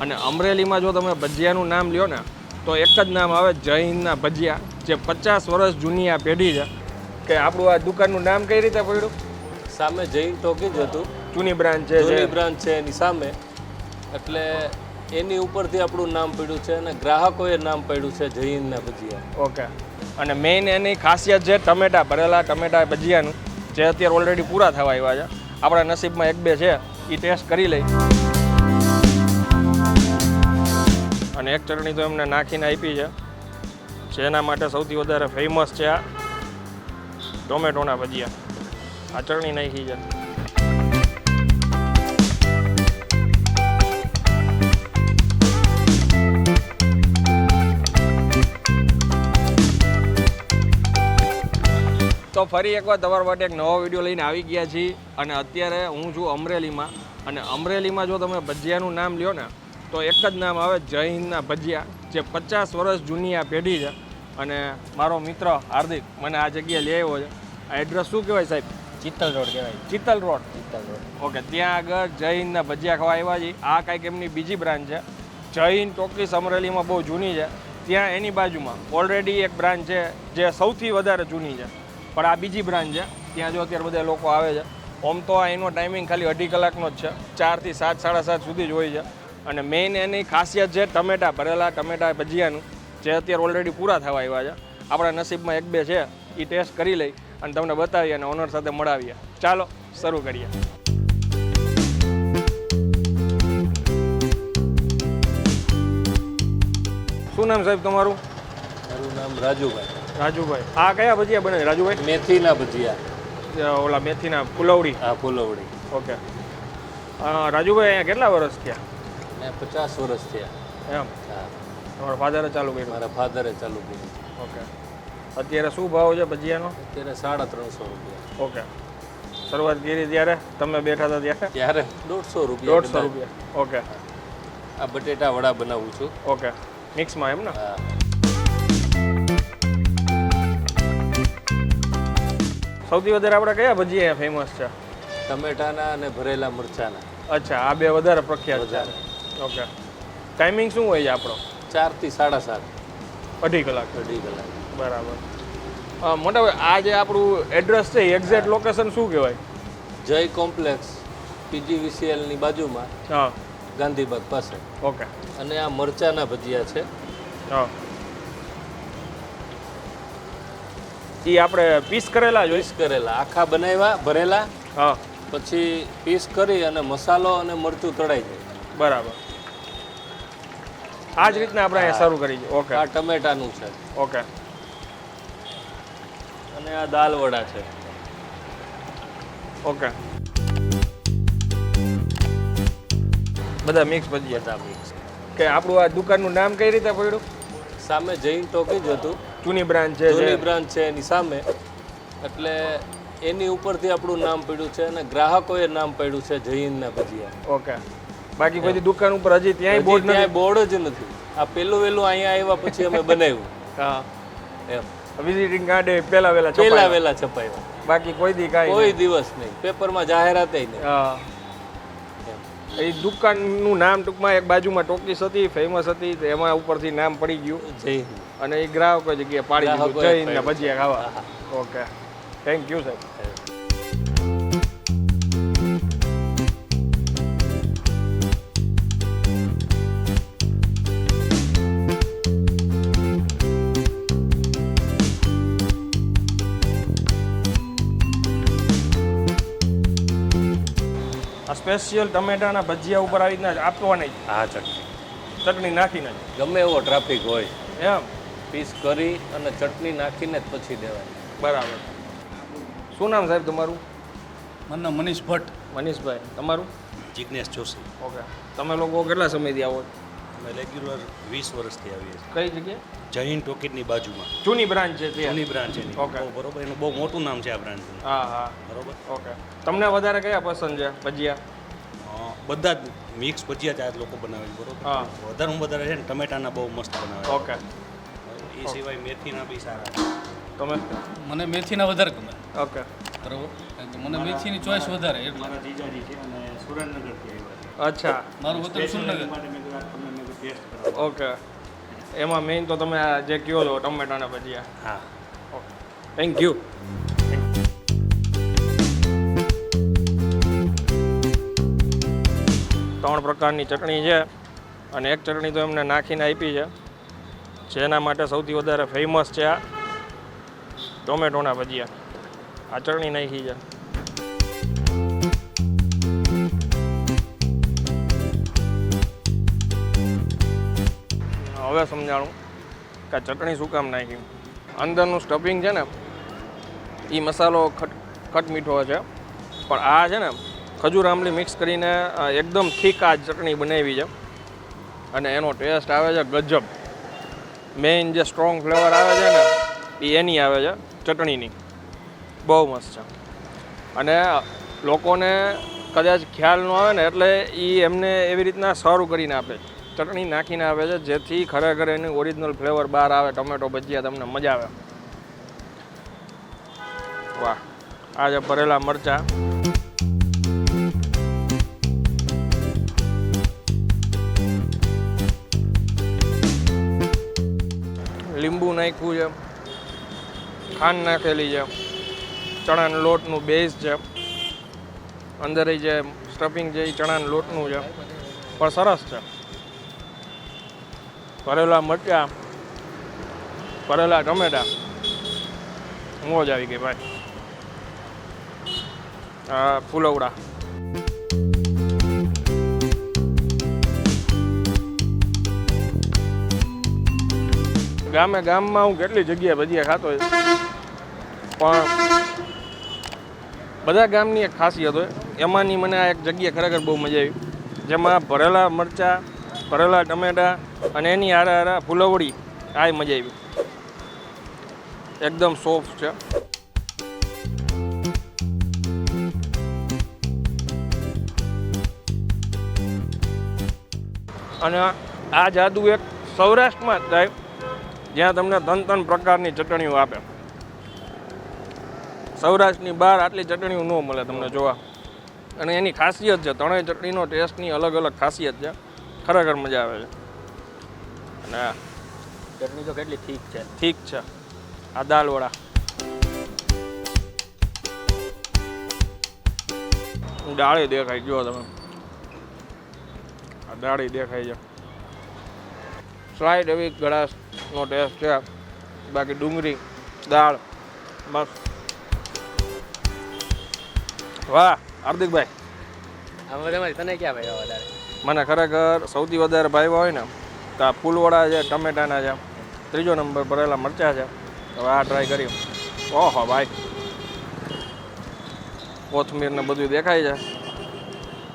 અને અમરેલીમાં જો તમે ભજીયાનું નામ લ્યો ને તો એક જ નામ આવે જય હિન્દના ભજીયા, જે 50 વર્ષ જૂની આ પેઢી છે. કે આપણું આ દુકાનનું નામ કઈ રીતે પડ્યું? સામે જૈન ટોકી જ હતું, જૂની બ્રાન્ચ છે, જૂની બ્રાન્ચ છે એની સામે, એટલે એની ઉપરથી આપણું નામ પડ્યું છે અને ગ્રાહકોએ નામ પડ્યું છે જય હિન્દના ભજીયા. ઓકે. અને મેઇન એની ખાસિયત છે ટમેટા, ભરેલા ટમેટા ભજીયાનું, જે અત્યારે ઓલરેડી પૂરા થવા આવ્યા છે. આપણા નસીબમાં 1-2 છે, એ ટેસ્ટ કરી લઈ. અને એક ચટણી તો એમને નાખીને આપી છે, જેના માટે સૌથી વધારે ફેમસ છે આ ટોમેટોના ભજીયા. આ ચટણી નાખી છે. તો ફરી એકવાર તમારા માટે એક નવો વિડીયો લઈને આવી ગયા છીએ. અને અત્યારે હું છું અમરેલીમાં. અને અમરેલીમાં જો તમે ભજીયાનું નામ લ્યો ને તો એક જ નામ આવે જય હિન્દના ભજીયા, જે 50 વર્ષ જૂની આ પેઢી છે. અને મારો મિત્ર હાર્દિક મને આ જગ્યાએ લઈ આવ્યો છે. આ એડ્રેસ શું કહેવાય સાહેબ? ચિત્તલ રોડ કહેવાય. Chital road. Chital road. Okay. ત્યાં આગળ જય હિન્દના ભજીયા ખાવા આવ્યા છીએ. આ કાંઈક એમની બીજી બ્રાન્ચ છે. જય હિન્દ ટોકીસ અમરેલીમાં બહુ જૂની છે. ત્યાં એની બાજુમાં ઓલરેડી એક બ્રાન્ચ છે જે સૌથી વધારે જૂની છે, પણ આ બીજી બ્રાન્ચ છે. ત્યાં જો અત્યારે બધા લોકો આવે છે. ઓમ તો એનો ટાઈમિંગ ખાલી 2.5 કલાકનો જ છે, 4 થી 7, 7:30 સુધી જ હોય છે. અને મેઇન એની ખાસિયત છે ટમેટા, ભરેલા ટમેટા ભજીયાનું, જે અત્યારે ઓલરેડી પૂરા થવા આવ્યા છે. આપણા નસીબમાં 1-2 છે, એ ટેસ્ટ કરી લઈ અને તમને બતાવીએ અને ઓનર સાથે મળાવીએ. ચાલો શરૂ કરીએ. શું નામ સાહેબ તમારું? મારું નામ રાજુભાઈ. રાજુભાઈ. આ કયા ભજીયા બને રાજુભાઈ? મેથીના ભજીયા. ઓલા મેથીના ફુલવડી. હા, ફુલવડી. ઓકે. રાજુભાઈ અહીંયા કેટલા વર્ષ થયા? મેં 50 વર્ષ થયા. એમ? હા. તમારા ફાધરે ચાલુ કર્યું? મારા ફાધરે ચાલુ કર્યું. ઓકે. અત્યારે શું ભાવ છે ભજીયાનો? અત્યારે 350 રૂપિયા. ઓકે. શરૂઆત કરી ત્યારે તમે બેઠા હતા ત્યારે? ત્યારે 150 રૂપિયા. 150 રૂપિયા. ઓકે. આ બટેટા વડા બનાવું છું. ઓકે. મિક્સમાં એમ ને? હા. સૌથી વધારે આપણે કયા ભજીયા ફેમસ છે? ટમેટાના અને ભરેલા મરચાના. અચ્છા, આ બે વધારે પ્રખ્યાત છે. ઓકે. ટાઈમિંગ શું હોય છે આપણો? 4 થી 7:30. 2.5 કલાક. 2.5 કલાક. બરાબર. મોટા ભાઈ, આ જે આપણું એડ્રેસ છે, એક્ઝેક્ટ લોકેશન શું કહેવાય? જય કોમ્પ્લેક્સ, PGVCL ની બાજુમાં. હા. ગાંધીબાગ પાસે. ઓકે. અને આ મરચાના ભજીયા છે. હા. એ આપણે પીસ કરેલા જ હોય? પીસ કરેલા, આખા બનાવ્યા, ભરેલા. હા. પછી પીસ કરી અને મસાલો અને મરચું તળાઈ જાય. બરાબર. આ જ રીતના આપણે અહીંયા શરૂ કરી છે. ઓકે. આ ટમેટાનું છે. ઓકે. અને આ દાલ વડા છે. ઓકે. બધા મિક્સ ભજીયા. બધા મિક્સ. કે આપણું આ દુકાનનું નામ કઈ રીતે પડ્યું? સામે જૈન ટોકી જ હતું, જૂની બ્રાન્ચ છે. જૂની બ્રાન્ચ છે એની સામે, એટલે એની ઉપરથી આપણું નામ પડ્યું છે અને ગ્રાહકોએ નામ પડ્યું છે જય હિન્દના ભજીયા. ઓકે. બાકી બધી દુકાન ઉપર હજી ત્યાંય બોર્ડ નથી? ત્યાં બોર્ડ જ નથી. આ પહેલું વહેલું અહીંયા આવ્યા પછી અમે બનાવ્યું. હા. એમ વિઝિટિંગ કાર્ડ પહેલા વહેલા છપાયું. બાકી કોઈ દી કાંઈ કોઈ દિવસ નહીં, પેપરમાં જાહેરાત નહીં. હા. એ દુકાનનું નામ ટૂંકમાં એક બાજુમાં ટોકીસ હતી, ફેમસ હતી, એમાં ઉપરથી નામ પડી ગયું જય હિન્દ. અને એ ગ્રાહકો જગ્યાએ પાડી દીધું જય હિન્દના ભજીયા ખાવા. ઓકે. થેન્ક યુ સાહેબ. આ સ્પેશિયલ ટમેટાના ભજીયા ઉપર આવી રીતના આપવાની? હા, ચટણી નાખીને ગમે એવો ટ્રાફિક હોય એમ પીસ કરી અને ચટણી નાખીને જ પછી દેવાય. બરાબર. શું નામ સાહેબ તમારું? મારું નામ મનીષ ભટ્ટ. મનીષભાઈ. તમારું? જિજ્ઞેશ જોશી. ઓકે. તમે લોકો કેટલા સમયથી આવો? અમે રેગ્યુલર 20 વર્ષથી આવીએ છીએ. કઈ જગ્યાએ? જૈન ટોકીટની બાજુમાં જૂની બ્રાન્ચ છે તે? જૂની બ્રાન્ચ છે. ઓકે. બરોબર. એનું બહુ મોટું નામ છે આ બ્રાન્ચનું. હા હા. બરોબર. ઓકે. તમને વધારે કયા પસંદ છે ભજીયા? બધા જ મિક્સ ભજીયા ચાર લોકો બનાવે છે. બરોબર. હા. વધારે છે ને ટમેટાના બહુ મસ્ત બનાવે. ઓકે. એ સિવાય મેથીના બી સારા. તમે? મને મેથીના વધારે ગમે. ઓકે, બરાબર, કારણ કે મને મેથીની ચોઈસ વધારે એટલે. મારા જીજાજી છે અને સુરેન્દ્રનગરથી આવ્યા છે. અચ્છા, મારું વતન સુરનગર. માટે મેં કીધું આ તમને મેં કીધું ટેસ્ટ કરાવો. ઓકે. એમાં મેઇન તો તમે આ જે કહો છો ટમેટાના ભજીયા. હા. Okay, thank you. ત્રણ પ્રકારની ચટણી છે અને એક ચટણી તો એમને નાખીને આપી છે, જેના માટે સૌથી વધારે ફેમસ છે આ ટોમેટોના ભજીયા. આ ચટણી નાખી છે. હવે સમજાણું કે આ ચટણી શું કામ નાખી. અંદરનું સ્ટફિંગ છે ને એ મસાલો ખટ મીઠો છે, પણ આ છે ને ખજૂર આંબલી મિક્સ કરીને એકદમ થીક આ ચટણી બનાવી છે અને એનો ટેસ્ટ આવે છે ગજબ. મેઇન જે સ્ટ્રોંગ ફ્લેવર આવે છે ને એ એની આવે છે ચટણીની. બહુ મસ્ત છે અને લોકોને કદાચ ખ્યાલ ન આવે ને એટલે એ એમને એવી રીતના સર્વ કરીને આપે છે, ચટણી નાખીને આપે છે, જેથી ખરેખર એની ઓરિજિનલ ફ્લેવર બહાર આવે. ટમેટો ભજીયા તમને મજા આવે. વાહ, આ છે ભરેલા મરચાં. લીંબુ નાખ્યું છે, ખાંડ નાખેલી છે, ચણાના લોટનું બેઝ છે, અંદર જે સ્ટફિંગ છે એ ચણાના લોટનું છે, પણ સરસ છે. ભરેલા મરચાં, ભરેલા ટમેટા, મોજ આવી ગઈ ભાઈ. આ ફુલવડા. ગામમાં હું કેટલી જગ્યાએ ભજીયા ખાતો હોય, પણ બધા ગામની એક ખાસિયત હોય, એમાંની મને આ એક જગ્યા ખરેખર બહુ મજા આવી, જેમાં ભરેલા મરચાં, ભરેલા ટમેટા અને એની હારે ફુલવડી. આ મજા આવી, એકદમ સોફ્ટ છે. અને આ જાદુ એક સૌરાષ્ટ્રમાં જ થાય, જ્યાં તમને ત્રણ પ્રકારની ચટણીઓ આપે. સૌરાષ્ટ્રની બહાર આટલી ચટણીઓ ન મળે તમને જોવા, અને એની ખાસિયત છે. ત્રણેય ચટણીનો ટેસ્ટની અલગ અલગ ખાસિયત છે, ખરેખર મજા આવે છે. અને ચટણી તો કેટલી ઠીક છે. ઠીક છે. આ દાલવડા, દાળી દેખાય, જુઓ તમે, આ દાળી દેખાય છે. સ્લાઇડ એવી ગળાશનો ટેસ્ટ છે, બાકી ડુંગળી, દાળ, બસ. વાહ હાર્દિકભાઈ, તને ક્યાં ભાઈ વધારે? મને ખરેખર સૌથી વધારે ભાવ્યા હોય ને તો આ ફૂલવડા છે, ટમેટાના છે, ત્રીજો નંબર ભરેલા મરચાં છે. હવે આ ટ્રાય કરી. ઓહો ભાઈ, કોથમીર ને બધું દેખાય છે.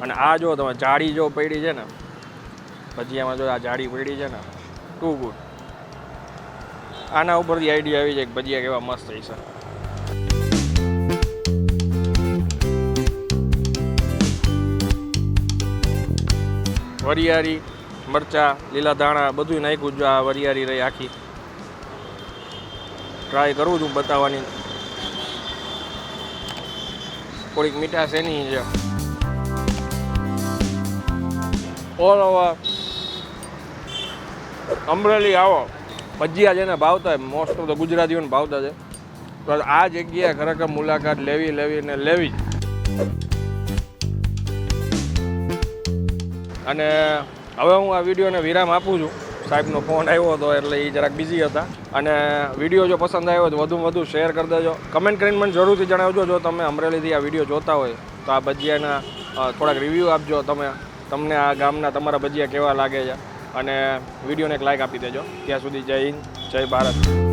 અને આ જો તમે જાડી જો પડી છે ને ભજીયામાં, જો આ જાડી પડી છે ને, ટુ ગુડ. આના ઉપરથી આઈડિયા આવી જાય કે ભજીયા કેવા મસ્ત હશે. વરિયાળી, મરચાં, લીલા ધાણા બધું નાખ્યું. જો આ વરિયાળી રહી આખી, ટ્રાય કરું છું બતાવવાની. થોડીક મીઠાશ એની છે. ઓલ ઓવર અમરેલી આવો, ભજીયા જેને ભાવતા હોય, મોસ્ટ ઓફ ધ ગુજરાતીઓને ભાવતા છે, તો આ જગ્યાએ ખરેખર મુલાકાત લેવી. અને હવે હું આ વિડીયોને વિરામ આપું છું. સાહેબનો ફોન આવ્યો હતો એટલે એ જરાક બિઝી હતા. અને વિડીયો જો પસંદ આવ્યો તો વધુમાં વધુ શેર કરી દેજો. કમેન્ટ કરીને મને જરૂરથી જણાવજો જો તમે અમરેલીથી આ વિડીયો જોતા હોય તો આ ભજીયાના થોડાક રિવ્યૂ આપજો. તમને આ ગામના તમારા ભજીયા કેવા લાગે છે, અને વિડીયોને એક લાઇક આપી દેજો. ત્યાં સુધી જય હિન્દ, જય ભારત.